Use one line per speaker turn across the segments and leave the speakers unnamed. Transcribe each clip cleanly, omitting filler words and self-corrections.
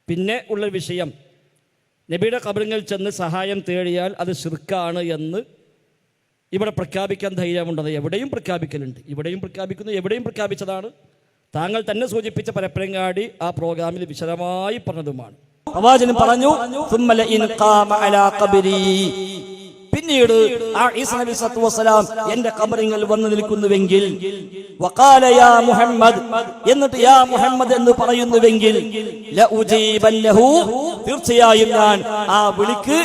പിന്നെ ഉള്ള വിഷയം, നബിയുടെ ഖബറിൽ ചെന്ന് സഹായം തേടിയാൽ അത് ശിർക്കാണ് എന്ന് ഇവിടെ പ്രഖ്യാപിക്കാൻ ധൈര്യമുണ്ടത്. എവിടെയും പ്രഖ്യാപിക്കലുണ്ട്, ഇവിടെയും പ്രഖ്യാപിക്കുന്നു, എവിടെയും പ്രഖ്യാപിച്ചതാണ്. താങ്കൾ തന്നെ സൂചിപ്പിച്ച പരപ്പരങ്ങാടി ആ പ്രോഗ്രാമിൽ വിശദമായി പറഞ്ഞതുമാണ്. പ്രവാചകൻ പറഞ്ഞു, പിന്നീട് ആ ഈസ നബി സല്ലല്ലാഹു അലൈഹി വസല്ലം എന്റെ ഖബറിൽ വന്നു നിൽക്കുന്നുവെങ്കിൽ, വഖാല യാ മുഹമ്മദ്, എന്നിട്ട് യാ മുഹമ്മദ് എന്ന് പറയുന്നുവെങ്കിൽ, ലഉജീബന്നഹു, തീർച്ചയായും ഞാൻ ആ വിളിക്ക്,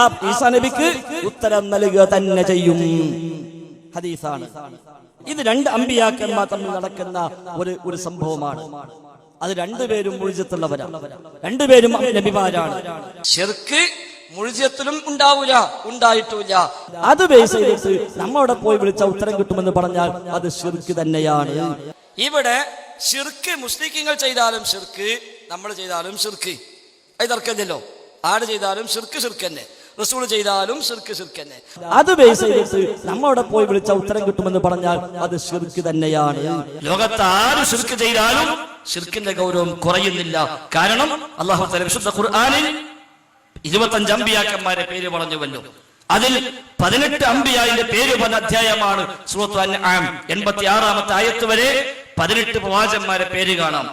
ആ ഈസ നബിക്ക് ഉത്തരം നൽകുക തന്നെ ചെയ്യും. ഹദീസാണ് ഇത്. രണ്ട് അമ്പിയാക്കന്മാർ തമ്മിൽ നടക്കുന്ന ഒരു സംഭവമാണ്. അത് രണ്ടുപേരും മുഴുജത്തുള്ളവരാണ്, രണ്ടുപേരും നബിമാരാണ്. ശിർക്ക് മുഴുജത്തിലും ഉണ്ടാവൂല, ഉണ്ടായിട്ടില്ല. അത് ബേസ് ചെയ്തിട്ട് നമ്മവിടെ പോയി വിളിച്ച ഉത്തരം കിട്ടുമെന്ന് പറഞ്ഞാൽ അത് ശിർക്ക് തന്നെയാണ്. ഇവിടെ ശിർക്ക് മുസ്ലിങ്ങൾ ചെയ്താലും ശിർക്ക്, നമ്മൾ ചെയ്താലും ശിർക്ക്, അത് തർക്കമില്ലല്ലോ. ആര് ചെയ്താലും ശിർക്ക് ശിർക്ക് തന്നെ, റസൂൽ ചെയ്താലും ശിർക്ക് ശിർക്ക് തന്നെ. അത് ബേസ് ചെയ്തിട്ട് നമ്മവിടെ പോയി വിളിച്ച ഉത്തരം കിട്ടുമെന്ന് പറഞ്ഞാൽ അത് ശിർക്ക് തന്നെയാണ്. ലോകത്ത് ആര് ശിർക്ക് ചെയ്താലും ശിർക്കിന്റെ ഗൗരവം കുറയുന്നില്ല. കാരണം അല്ലാഹു തആല വിശുദ്ധ ഖുർആനിൽ 25 അമ്പിയാക്കന്മാരെ പേര് പറഞ്ഞുവല്ലോ. അതിൽ 18 അമ്പിയായിന്റെ പേര് പറഞ്ഞ അധ്യായമാണ് സൂറത്തുൽ അൻആം. 86-ാമത്തെ ആയത്ത് വരെ 18 പ്രവാചകന്മാരെ പേര് കാണാം.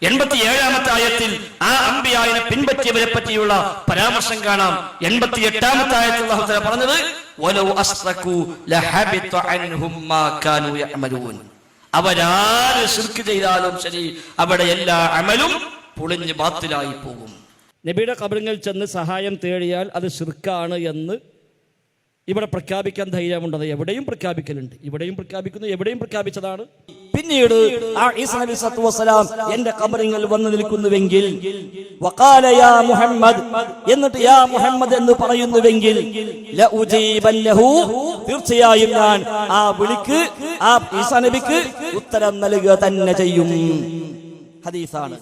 87-ാമത്തെ ആയത്തിൽ ആ അമ്പിയായിനെ പിൻപറ്റിയവരെ പറ്റിയുള്ള പരാമർശം കാണാം. 88-ാമത്തെ ആയത്തിൽ അല്ലാഹു തആല പറഞ്ഞത്, വലൗ അസ്റകൂ ലഹബിത അൻഹും മാ കാനൂ യഅമലൂൻ. അവരാര് ശിർക്ക് ചെയ്താലും ശരി, അവിടെ എല്ലാ അമലും പൊളിഞ്ഞ് ബാത്തിലായി പോകും. നബിയുടെ ഖബറിൽ ചെന്ന് സഹായം തേടിയാൽ അത് ശിർക്കാണ് എന്ന് ഇവിടെ പ്രഖ്യാപിക്കാൻ ധൈര്യമുണ്ടത്. എവിടെയും പ്രഖ്യാപിക്കലുണ്ട്, ഇവിടെയും പ്രഖ്യാപിക്കുന്നു, എവിടെയും പ്രഖ്യാപിച്ചതാണ്. പിന്നീട് ആ ഈസ നബി സല്ലല്ലാഹു അലൈഹി വസല്ലം എന്റെ ഖബറിൽ വന്നു നിൽക്കുന്നുവെങ്കിൽ, വഖാല യാ മുഹമ്മദ്, എന്നിട്ട് യാ മുഹമ്മദ് എന്ന് പറയുന്നുവെങ്കിൽ, ലഉജീബന്നഹു, തീർച്ചയായും ഞാൻ ആ വിളിക്ക്, ആ ഈസ നബിക്ക് ഉത്തരം നൽകുക തന്നെ ചെയ്യും. ഹദീസാണ്.